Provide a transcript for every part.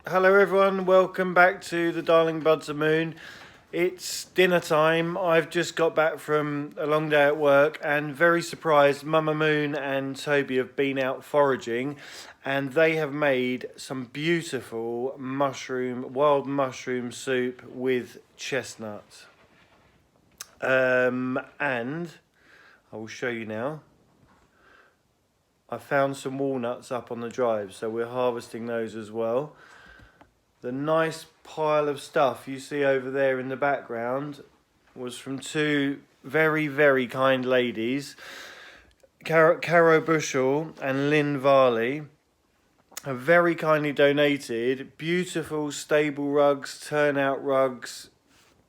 Hello everyone, welcome back to the Darling Buds of Moon. It's dinner time. I've just got back from a long day at work and very surprised Mama Moon and Toby have been out foraging and they have made some beautiful wild mushroom soup with chestnut. And I will show you now. I found some walnuts up on the drive, so we're harvesting those as well. The nice pile of stuff you see over there in the background was from two very, very kind ladies, Caro Bushell and Lynn Varley, have very kindly donated beautiful stable rugs, turnout rugs.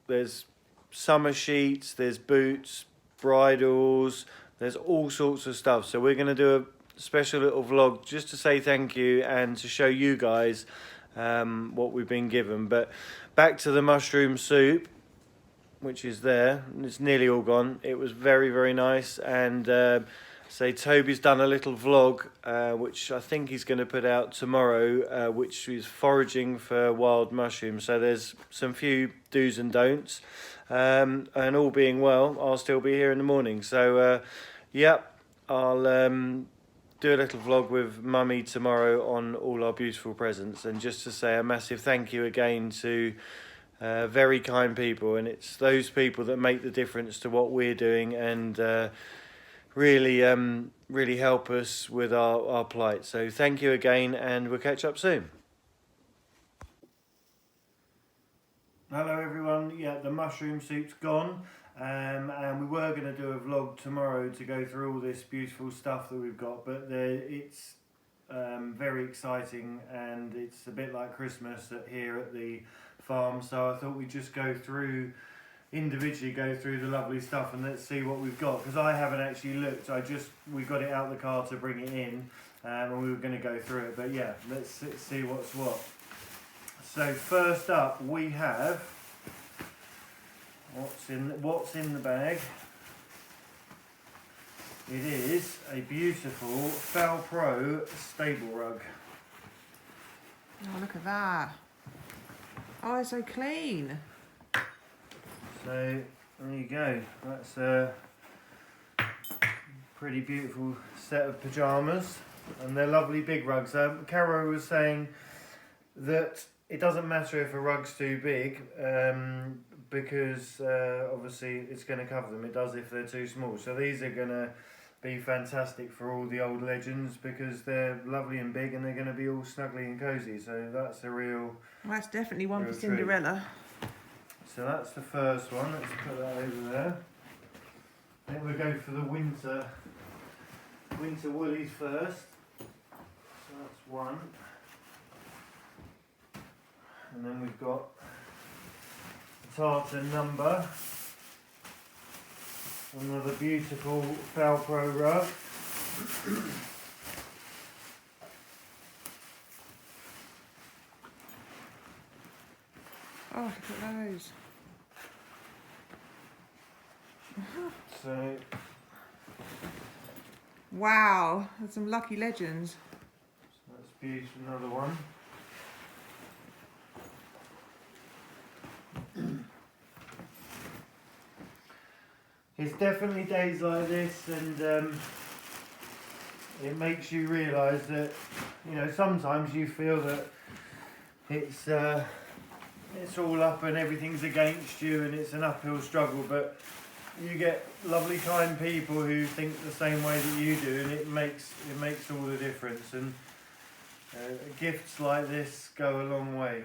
There's summer sheets, there's boots, bridles, there's all sorts of stuff. So we're going to do a special little vlog just to say thank you and to show you guys what we've been given. But back to the mushroom soup, which is there. It's nearly all gone. It was very, very nice. And Toby's done a little vlog, which I think he's going to put out tomorrow, which is foraging for wild mushrooms. So there's some few do's and don'ts. And all being well, I'll still be here in the morning. So, yep, I'll do a little vlog with Mummy tomorrow on all our beautiful presents, and just to say a massive thank you again to very kind people, and it's those people that make the difference to what we're doing and really help us with our plight. So thank you again, and we'll catch up soon. Hello everyone, yeah, the mushroom soup's gone. And we were going to do a vlog tomorrow to go through all this beautiful stuff that we've got, but it's very exciting and it's a bit like Christmas here at the farm, so I thought we'd just individually go through the lovely stuff and let's see what we've got, because I haven't actually looked. We got it out of the car to bring it in, and we were going to go through it, but yeah, let's see what's what. So first up we have what's in the bag. It is a beautiful Fel Pro stable rug. Oh, look at that. Oh, it's so clean. So there you go. That's a pretty beautiful set of pyjamas, and they're lovely big rugs. Caro was saying that it doesn't matter if a rug's too big, because obviously it's going to cover them. It does if they're too small. So these are going to be fantastic for all the old legends because they're lovely and big and they're going to be all snuggly and cosy. So that's a real... Well, that's definitely one for Cinderella. So that's the first one. Let's put that over there. Then we'll go for the winter woolies first. So that's one. And then we've got tartan number, another beautiful Fel Pro rug. Oh, look at those. So, wow, that's some lucky legends. that's beautiful, another one. It's definitely days like this, and it makes you realise that, sometimes you feel that it's all up and everything's against you and it's an uphill struggle, but you get lovely kind people who think the same way that you do, and it makes all the difference, and gifts like this go a long way.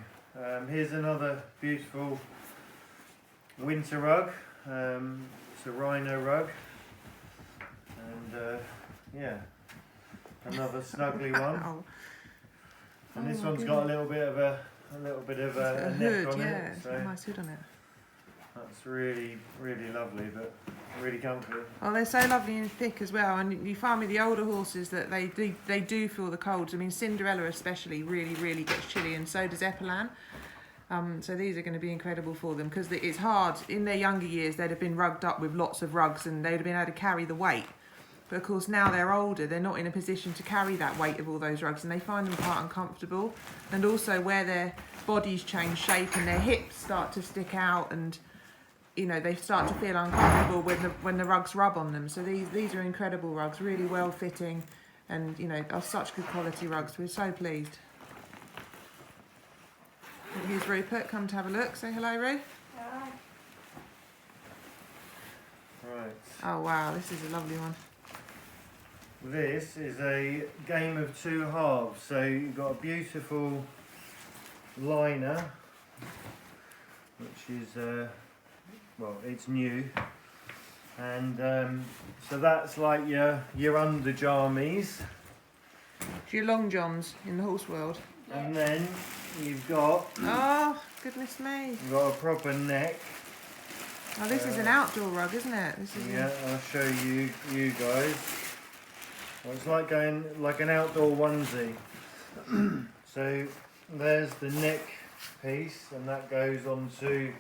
Here's another beautiful winter rug. It's a rhino rug, and yeah, another snuggly one. And this one's got a little bit of a neck on it. It's got a nice hood on it. That's really, really lovely, but really comfortable. Oh, they're so lovely and thick as well. And you find with the older horses that they do feel the colds. I mean, Cinderella especially really, really gets chilly, and so does Epalan. So these are going to be incredible for them, because it's hard. In their younger years, they'd have been rugged up with lots of rugs and they'd have been able to carry the weight. But of course now they're older, they're not in a position to carry that weight of all those rugs, and they find them quite uncomfortable. And also where their bodies change shape and their hips start to stick out, and you know, they start to feel uncomfortable when the rugs rub on them. So these are incredible rugs, really well fitting, and you know, are such good quality rugs. We're so pleased. Here's Rupert, come to have a look. Say hello, Ru. Right. Oh wow, this is a lovely one. This is a game of two halves. So you've got a beautiful liner, which is well, it's new, and so that's like your under jammies, It's your long johns in the horse world. and then you've got Oh goodness me! you've got a proper neck. Oh, this is an outdoor rug, isn't it? This is Yeah, I'll show you guys. Well, it's like going like an outdoor onesie. So there's the neck piece, and that goes onto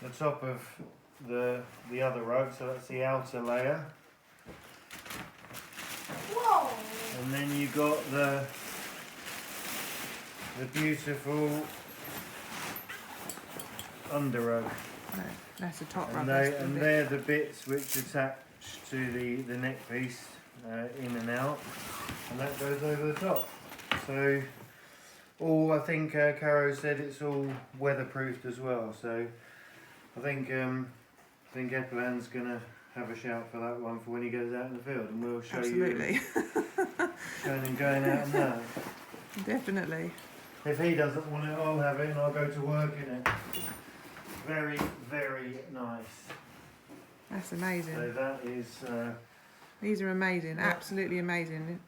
the top of the other rug. So that's the outer layer. Whoa! And then you got the beautiful under rug. no, that's a top rug. And, that's the and bit. they're the bits which attach to the neck piece, in and out, and that goes over the top. So I think Caro said it's all weatherproofed as well. So I think Epeland's gonna have a shout for that one for when he goes out in the field, and we'll show Absolutely. you showing him going out in that. Definitely. If he doesn't want it, I'll have it, and I'll go to work in it. Very, very nice. That's amazing. So that is. These are amazing, absolutely amazing.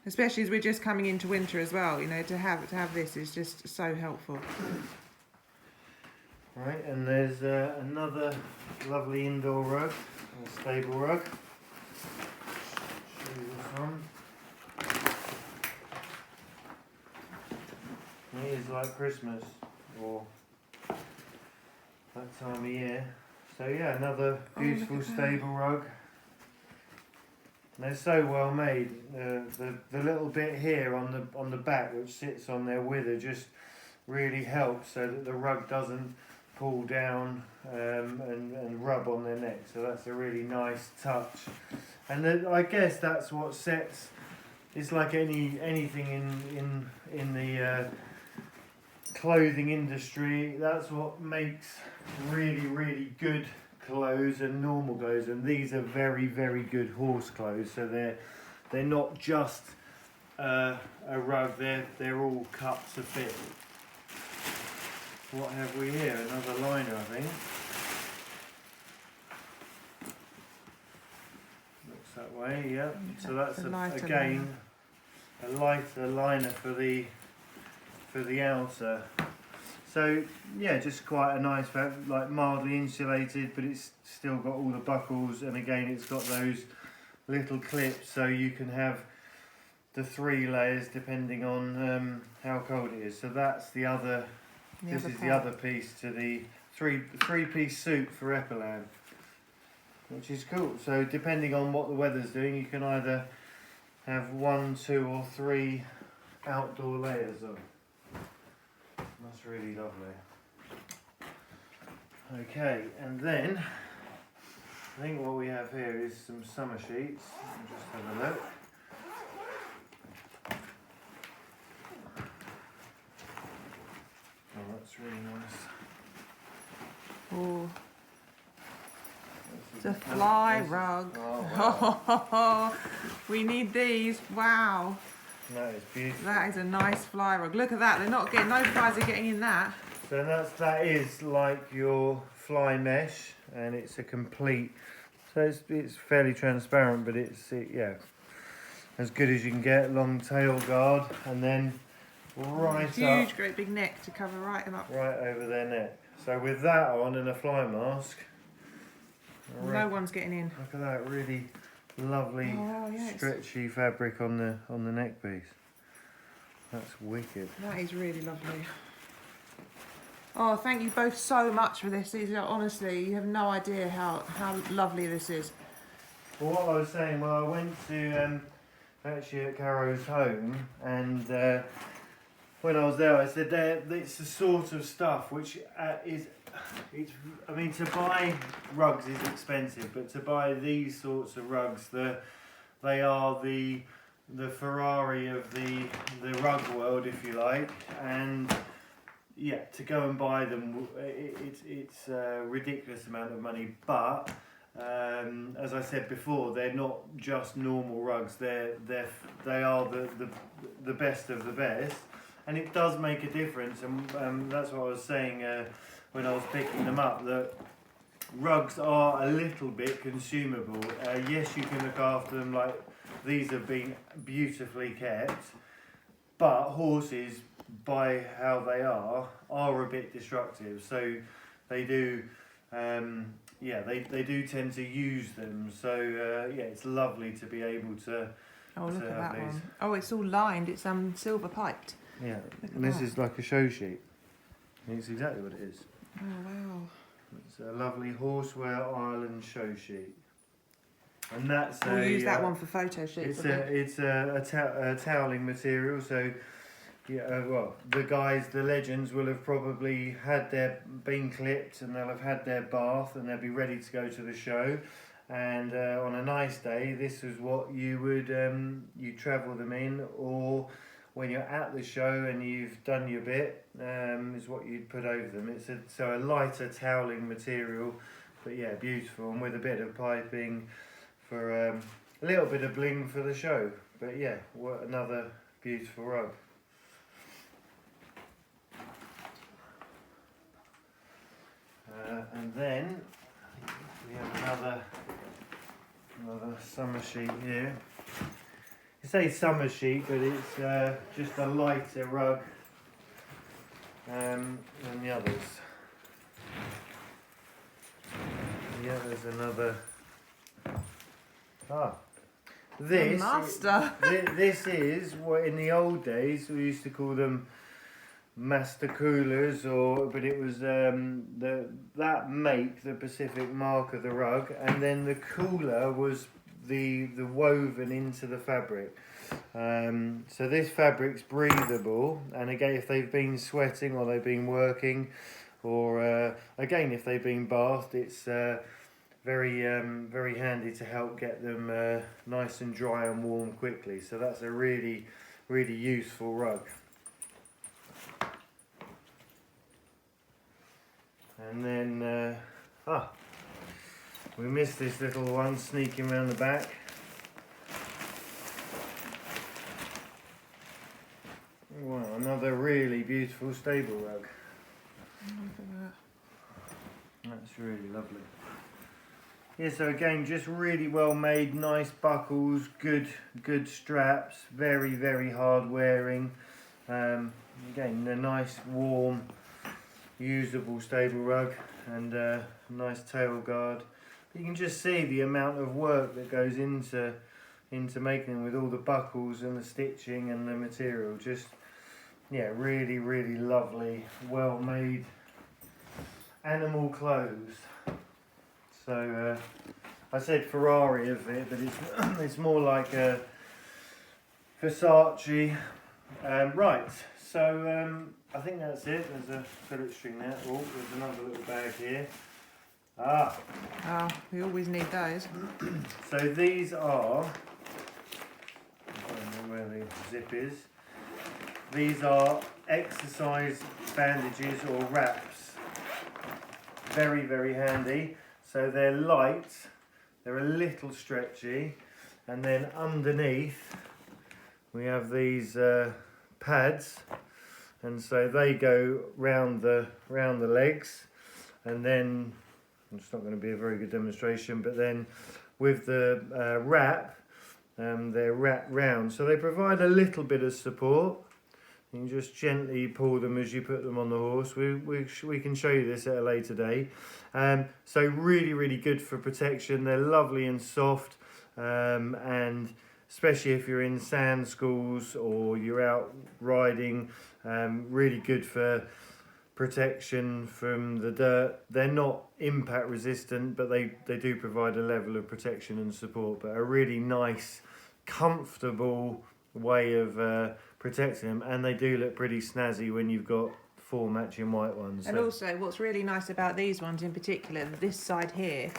Especially as we're just coming into winter as well, you know, to have this is just so helpful. Right, and there's another lovely indoor rug, a stable rug. Show you this one. It is like Christmas, or that time of year. So yeah, another beautiful stable rug. They're so well made. The little bit here on the back which sits on their wither just really helps so that the rug doesn't pull down and rub on their neck. So that's a really nice touch. And I guess that's what sets. It's like anything in the clothing industry. That's what makes really good clothes and normal clothes, and these are very good horse clothes. So they're not just a rug, they're all cut to fit. What have we here? Another liner, I think. Looks that way, yeah. So that's again a lighter liner for the outer. So yeah, just quite a nice fabric, like mildly insulated, but it's still got all the buckles, and again it's got those little clips, so you can have the 3 layers depending on how cold it is. So that's the other. This is the other piece to the three-piece suit for Epeland, which is cool. So depending on what the weather's doing, you can either have 1, 2, or 3 outdoor layers on. That's really lovely. Okay, and then I think what we have here is some summer sheets. I'll just have a look. Oh, that's really nice. Oh, it's a fly rug. Oh, wow. We need these. Wow, That is beautiful. that is a nice fly rug. Look at that. They're not getting, no flies are getting in that. So that is like your fly mesh, and it's a complete. So it's fairly transparent, but yeah, as good as you can get. Long tail guard, and then right Huge, up, great big neck to cover right them up. right over their neck. So with that on and a fly mask, No one's getting in. look at that really lovely Oh, yes. stretchy fabric on the neck piece. That's wicked. That is really lovely. Oh, thank you both so much for this. These are, honestly, you have no idea how lovely this is. Well, what I was saying, well, I went to actually at Caro's home, and when I was there, I said it's the sort of stuff which I mean, to buy rugs is expensive, but to buy these sorts of rugs, they are the Ferrari of the rug world, if you like, and yeah, to go and buy them, it's a ridiculous amount of money, but as I said before, they're not just normal rugs. They are the best of the best, and it does make a difference. And that's what I was saying when I was picking them up. That rugs are a little bit consumable. Yes, you can look after them. Like these have been beautifully kept, but horses, by how they are a bit destructive. So they do. They do tend to use them. So it's lovely to be able to. Oh, look to at have that these. one. Oh, it's all lined. It's silver piped. Yeah, Look at and this that. is like a show sheet. It's exactly what it is. Oh wow. It's a lovely Horseware Ireland show sheet, and that's We'll use that one for photo shoots. It's a toweling material. So well, the legends will have probably been clipped, and they'll have had their bath, and they'll be ready to go to the show. And on a nice day, this is what you would you travel them in, or when you're at the show and you've done your bit, is what you'd put over them. It's a lighter toweling material, but yeah, beautiful, and with a bit of piping for a little bit of bling for the show. But yeah, what another beautiful rug. And then we have another summer sheet here. You say summer sheet, but it's just a lighter rug than the others. Yeah, there's another. This master. This is what in the old days we used to call them master coolers, but it was that make the Pacific mark of the rug, and then the cooler was the woven into the fabric. So this fabric's breathable, and again, if they've been sweating or they've been working, or again if they've been bathed, it's very handy to help get them nice and dry and warm quickly. So that's a really useful rug. And then, we missed this little one sneaking around the back. Wow, another really beautiful stable rug. Look at that. That's really lovely. Yeah, so again, just really well made, nice buckles, good straps, very hard wearing. Again, a nice warm, usable stable rug, and a nice tail guard. You can just see the amount of work that goes into making them, with all the buckles and the stitching and the material. Just really lovely, well made animal clothes. So I said Ferrari of it, but it's more like a Versace. Right, so I think that's it. There's a fillet string there. Oh, there's another little bag here. Oh, we always need those. So these are, I don't know where the zip is. These are exercise bandages or wraps. Very handy. So they're light, they're a little stretchy, and then underneath we have these pads, and so they go round the legs, and then it's not going to be a very good demonstration, but then with the wrap, they're wrapped round, so they provide a little bit of support. You can just gently pull them as you put them on the horse. We can show you this at a later day. So really good for protection. They're lovely and soft, and especially if you're in sand schools or you're out riding, really good for protection from the dirt. They're not impact resistant, but they do provide a level of protection and support, but a really nice, comfortable way of protecting them, and they do look pretty snazzy when you've got 4 matching white ones. And also what's really nice about these ones in particular, this side here,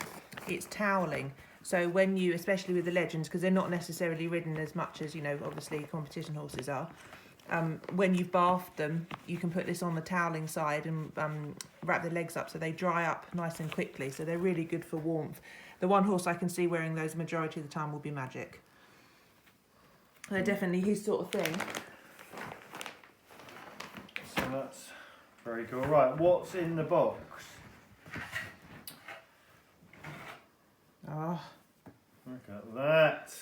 it's toweling. So when you, especially with the legends, because they're not necessarily ridden as much as, you know, obviously competition horses are, when you've bathed them, you can put this on the toweling side and wrap the legs up so they dry up nice and quickly. So they're really good for warmth. The one horse I can see wearing those majority of the time will be Magic. They're definitely his sort of thing. So that's very cool. Right, what's in the box? Oh, Look at that.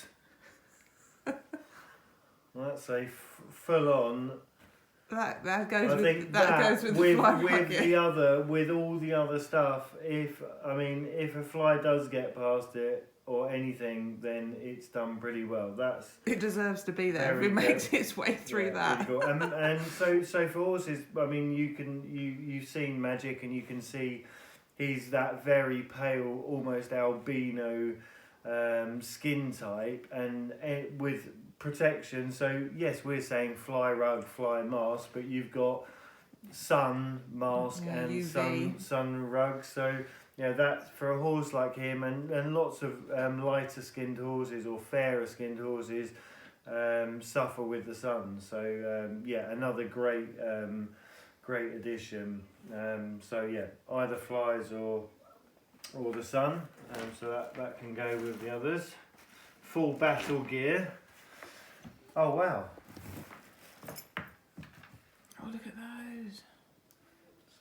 That's a full-on. that goes I with think that goes with the fly bucket. with all the other stuff. If a fly does get past it or anything, then it's done pretty well. It deserves to be there if it makes its way through that. Cool. And so for horses, I mean, you've seen Magic, and you can see he's that very pale, almost albino skin type, and with protection. So yes, we're saying fly rug, fly mask, but you've got sun mask and UV. sun rug. So yeah, that's for a horse like him, and lots of lighter skinned horses or fairer skinned horses suffer with the sun. So yeah, another great addition. So yeah, either flies or the sun. So that can go with the others. Full battle gear. Oh wow. Oh, look at those.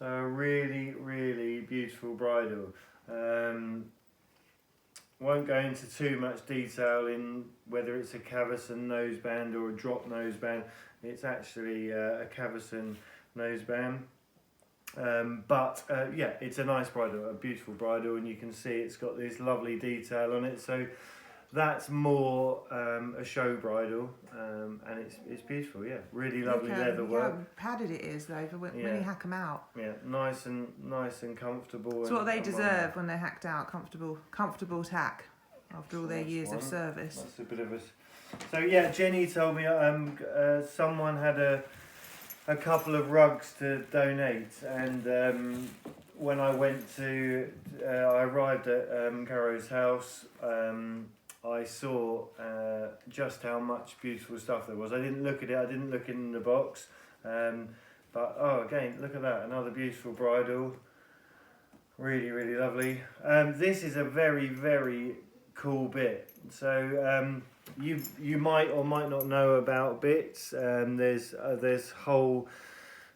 So a really, really beautiful bridle. Won't go into too much detail in whether it's a Cavesson noseband or a drop noseband. It's actually a Cavesson noseband. But yeah, it's a nice bridle, a beautiful bridle, and you can see it's got this lovely detail on it. So that's more a show bridle, and it's beautiful. Yeah, really lovely leather work. How padded it is though, for when you hack them out. Yeah, nice and comfortable. It's what they deserve when they're hacked out. Comfortable tack after all their years of service. That's a bit of a. So yeah, Jenny told me someone had a couple of rugs to donate, and when I I arrived at Caro's house, I saw just how much beautiful stuff there was. I didn't look at it, I didn't look in the box, but oh, again, look at that, another beautiful bridle, really, really lovely. This is a very, very cool bit. So you might or might not know about bits. There's whole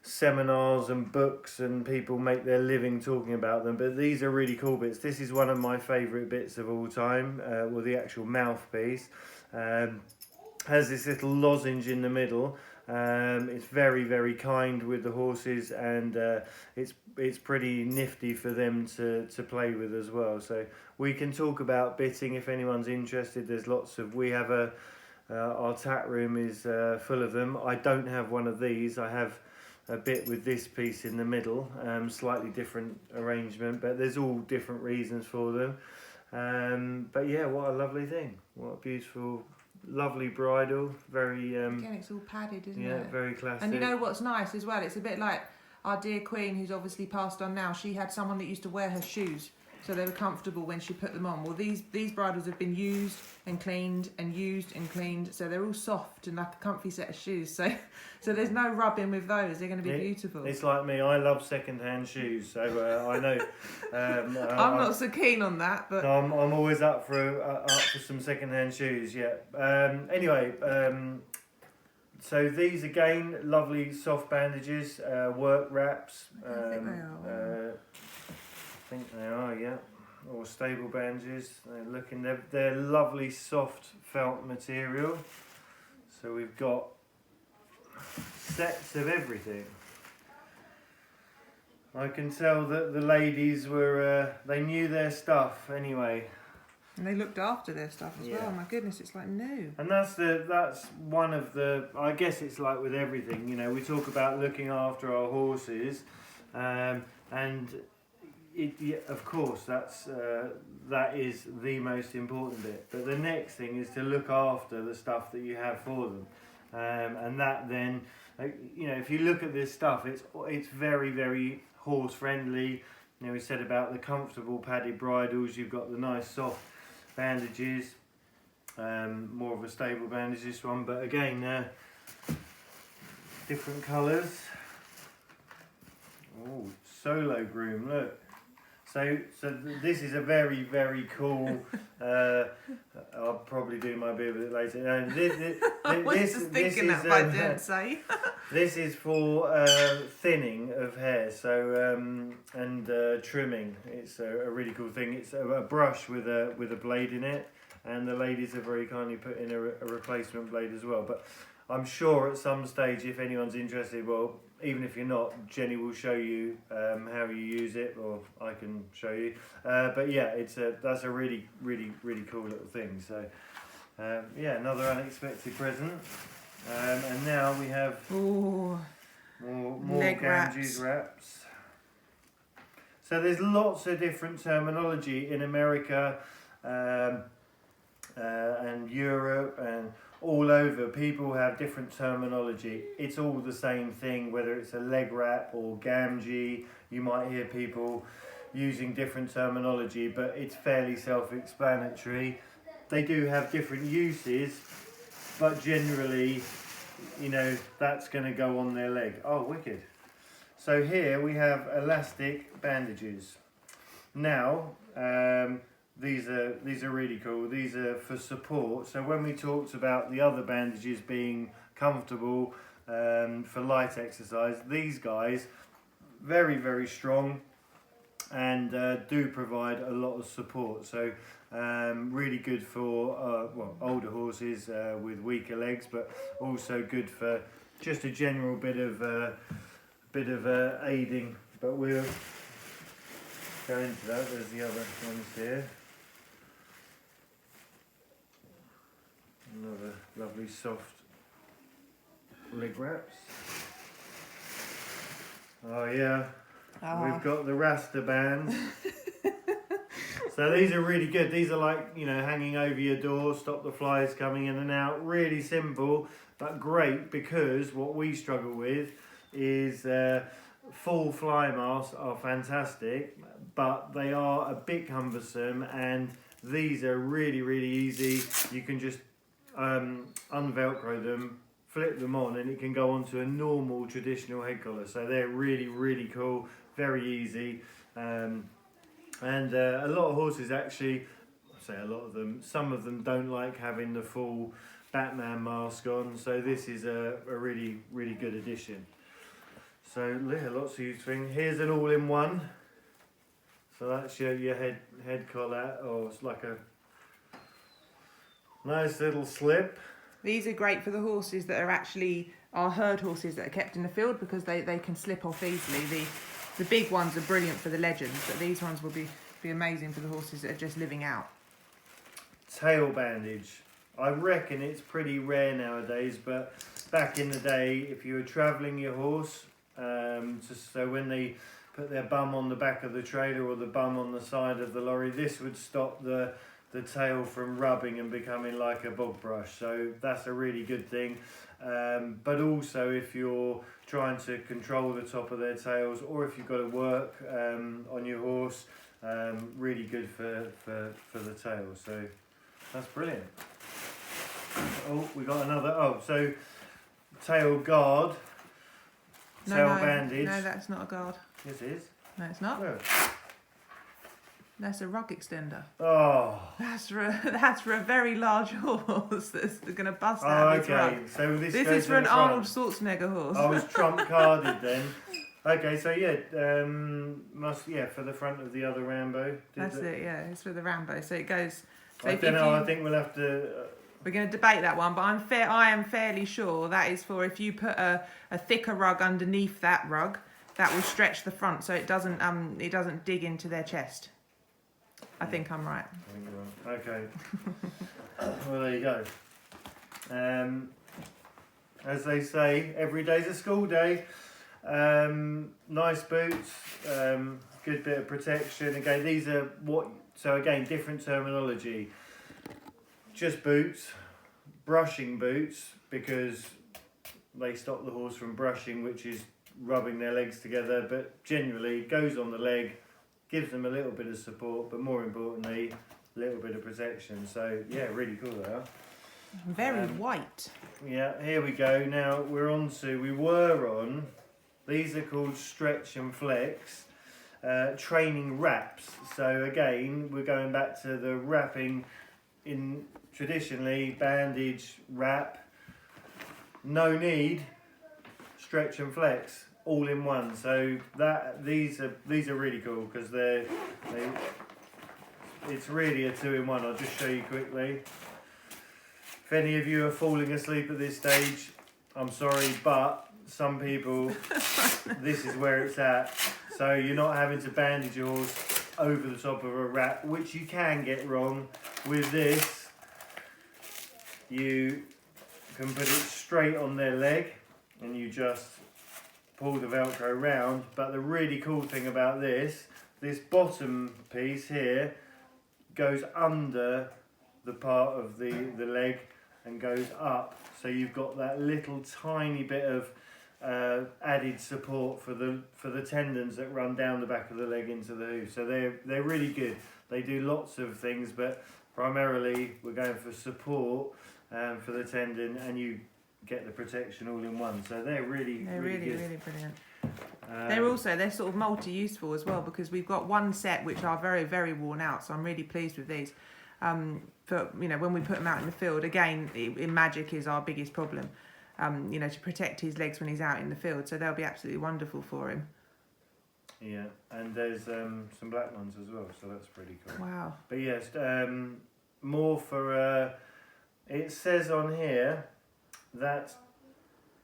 seminars and books, and people make their living talking about them, but these are really cool bits. This is one of my favourite bits of all time. Well, the actual mouthpiece has this little lozenge in the middle. It's very, very kind with the horses, and it's pretty nifty for them to play with as well. So we can talk about bitting if anyone's interested. There's lots of, we have our tack room is full of them. I don't have one of these. I have a bit with this piece in the middle, slightly different arrangement, but there's all different reasons for them. But yeah, what a lovely thing. What a beautiful, lovely bridle. Very again, it's all padded, isn't it? Yeah, very classic. And you know what's nice as well, it's a bit like our dear Queen, who's obviously passed on now. She had someone that used to wear her shoes, so they were comfortable when she put them on. Well, these bridles have been used and cleaned and used and cleaned, so they're all soft and like a comfy set of shoes. So there's no rubbing with those. They're going to be beautiful. It's like me. I love second-hand shoes, so I know. I'm not so keen on that, but I'm always up for some second-hand shoes. Yeah. Anyway. So these again, lovely soft bandages, work wraps. I think they are. I think they are, yeah. Or stable bandages. They're lovely soft felt material. So we've got sets of everything. I can tell that the ladies they knew their stuff anyway. And they looked after their stuff as well. My goodness, it's like new. And that's one of the, I guess it's like with everything, you know, we talk about looking after our horses. And yeah, of course, that is the most important bit. But the next thing is to look after the stuff that you have for them, and that then, you know, if you look at this stuff, it's very, very horse friendly. You know, we said about the comfortable padded bridles. You've got the nice soft bandages, more of a stable bandage this one, but again, different colours. Oh, solo groom, look. So this is a very, very cool. I'll probably do my bit with it later. I was just thinking that, but I didn't say. This is for thinning of hair, so and trimming. It's a really cool thing. It's a brush with a blade in it, and the ladies have very kindly put in a replacement blade as well. But I'm sure at some stage, if anyone's interested, well, even if you're not, Jenny will show you how you use it, or I can show you. But yeah, that's a really, really, really cool little thing. So yeah, another unexpected present. And now we have more leg Ganges wraps. So there's lots of different terminology in America and Europe and all over. People have different terminology. It's all the same thing, whether it's a leg wrap or gamgee. You might hear people using different terminology, but it's fairly self-explanatory. They do have different uses, but generally, you know, that's going to go on their leg. Oh, wicked. So here we have elastic bandages. Now, these are really cool. These are for support. So when we talked about the other bandages being comfortable for light exercise, these guys, very, very strong and do provide a lot of support. So really good for older horses with weaker legs, but also good for just a general bit of aiding. But we'll go into that. There's the other ones here. Another lovely soft leg wraps. Oh yeah, we've got the Rasta bands. So these are really good. These are like, you know, hanging over your door, stop the flies coming in and out. Really simple, but great, because what we struggle with is full fly masks are fantastic, but they are a bit cumbersome, and these are really, really easy. You can just unvelcro them, flip them on, and it can go onto a normal traditional head collar. So they're really, really cool, very easy. And a lot of horses actually, I say a lot of them, some of them don't like having the full Batman mask on, so this is a really, really good addition. So yeah, lots of use things. Here's an all-in-one. So that's your head collar, or it's like a nice little slip. These are great for the horses that are actually our herd horses that are kept in the field, because they can slip off easily. The big ones are brilliant for the legends, but these ones will be amazing for the horses that are just living out. Tail bandage. I reckon it's pretty rare nowadays, but back in the day, if you were travelling your horse, so when they put their bum on the back of the trailer or the bum on the side of the lorry, this would stop the tail from rubbing and becoming like a bog brush. So that's a really good thing. But also if you're trying to control the top of their tails, or if you've got to work on your horse, really good for the tail. So that's brilliant. Oh, we got another. So tail guard, tail bandage. No, that's not a guard. Yes, it is. No, it's not. No. That's a rug extender. Oh. That's for a very large horse that's going to bust out his rug. So this is for an Arnold Schwarzenegger horse. I was trump carded then. Okay, so yeah, for the front of the other Rambo. That's it. Yeah, it's for the Rambo. So it goes. So I don't know. I think we'll have to. We're going to debate that one, but I am fairly sure that is for if you put a thicker rug underneath that rug, that will stretch the front, so it doesn't dig into their chest. I think I'm right. Okay. Well, there you go. As they say, every day's a school day. Nice boots, good bit of protection. Again, these are so again, different terminology. Just boots, brushing boots, because they stop the horse from brushing, which is rubbing their legs together, but generally goes on the leg, gives them a little bit of support, but more importantly, a little bit of protection. So yeah, really cool they are. Very white. Yeah, here we go. Now we were on, these are called stretch and flex, training wraps. So again, we're going back to the wrapping in traditionally bandage, wrap, no need, stretch and flex, all in one. So these are really cool because it's really a 2-in-1. I'll just show you quickly. If any of you are falling asleep at this stage, I'm sorry, but some people, this is where it's at. So you're not having to bandage your horse over the top of a wrap, which you can get wrong. With this, you can put it straight on their leg and you just pull the Velcro round. But the really cool thing about this bottom piece here goes under the part of the leg and goes up, so you've got that little tiny bit of added support for the tendons that run down the back of the leg into the hoof. So they're really good. They do lots of things, but primarily we're going for support for the tendon, and you get the protection all in one. So they're really Really brilliant. They're sort of multi-useful as well, because we've got one set which are very, very worn out. So I'm really pleased with these. For when we put them out in the field, again, in magic is our biggest problem. To protect his legs when he's out in the field. So they'll be absolutely wonderful for him. Yeah, and there's some black ones as well, so that's pretty cool. Wow. But yes, more for. It says on here that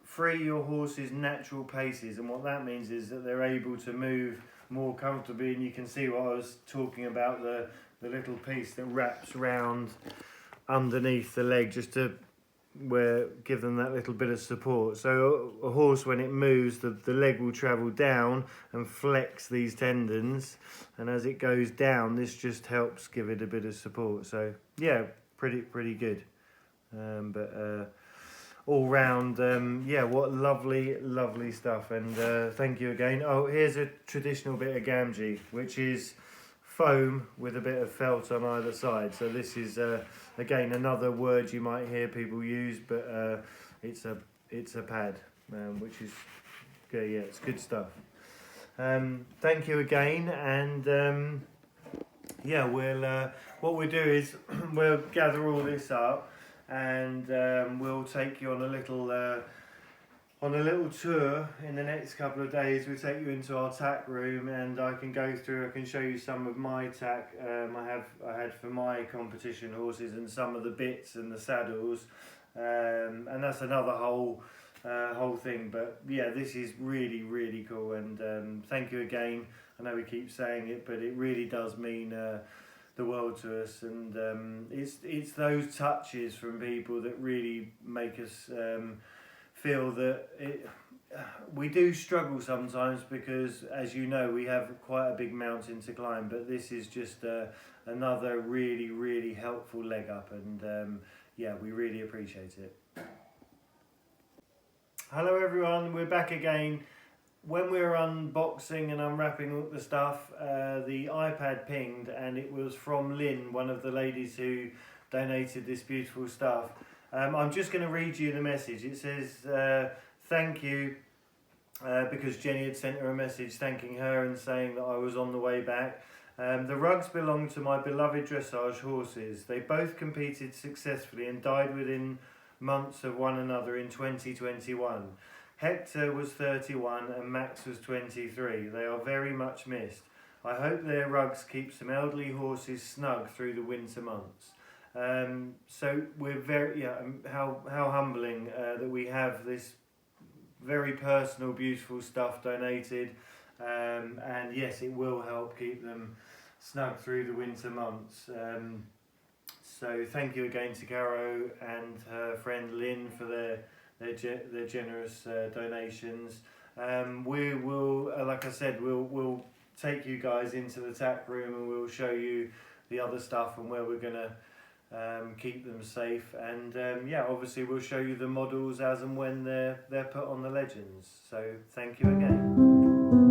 free your horse's natural paces, and what that means is that they're able to move more comfortably, and you can see what I was talking about, the little piece that wraps round underneath the leg just to give them that little bit of support. So a horse, when it moves, the leg will travel down and flex these tendons, and as it goes down, this just helps give it a bit of support. So yeah, pretty good. But all round, what lovely stuff. And thank you again. Oh, here's a traditional bit of gamgee, which is foam with a bit of felt on either side. So this is again another word you might hear people use, but it's a pad, which is good. Yeah, it's good stuff. Thank you again, and what we'll do is we'll gather all this up, and we'll take you on a little tour in the next couple of days. We'll take you into our tack room, and I can show you some of my tack I had for my competition horses, and some of the bits and the saddles, and that's another whole thing. But yeah, this is really cool, and thank you again. I know we keep saying it, but it really does mean the world to us, and it's those touches from people that really make us feel that we do struggle sometimes, because as you know, we have quite a big mountain to climb, but this is just another really helpful leg up, and we really appreciate it. Hello everyone, we're back again. When we were unboxing and unwrapping the stuff, the iPad pinged, and it was from Lynn, one of the ladies who donated this beautiful stuff. I'm just going to read you the message. It says, thank you, because Jenny had sent her a message thanking her and saying that I was on the way back. The rugs belong to my beloved dressage horses. They both competed successfully and died within months of one another in 2021. Hector was 31 and Max was 23. They are very much missed. I hope their rugs keep some elderly horses snug through the winter months. So we're very, how humbling that we have this very personal, beautiful stuff donated, and yes, it will help keep them snug through the winter months. So thank you again to Caro and her friend Lynn for their generous donations. We will, like I said, we'll take you guys into the tack room and we'll show you the other stuff and where we're gonna keep them safe. And yeah, obviously we'll show you the models as and when they're put on the legends. So thank you again.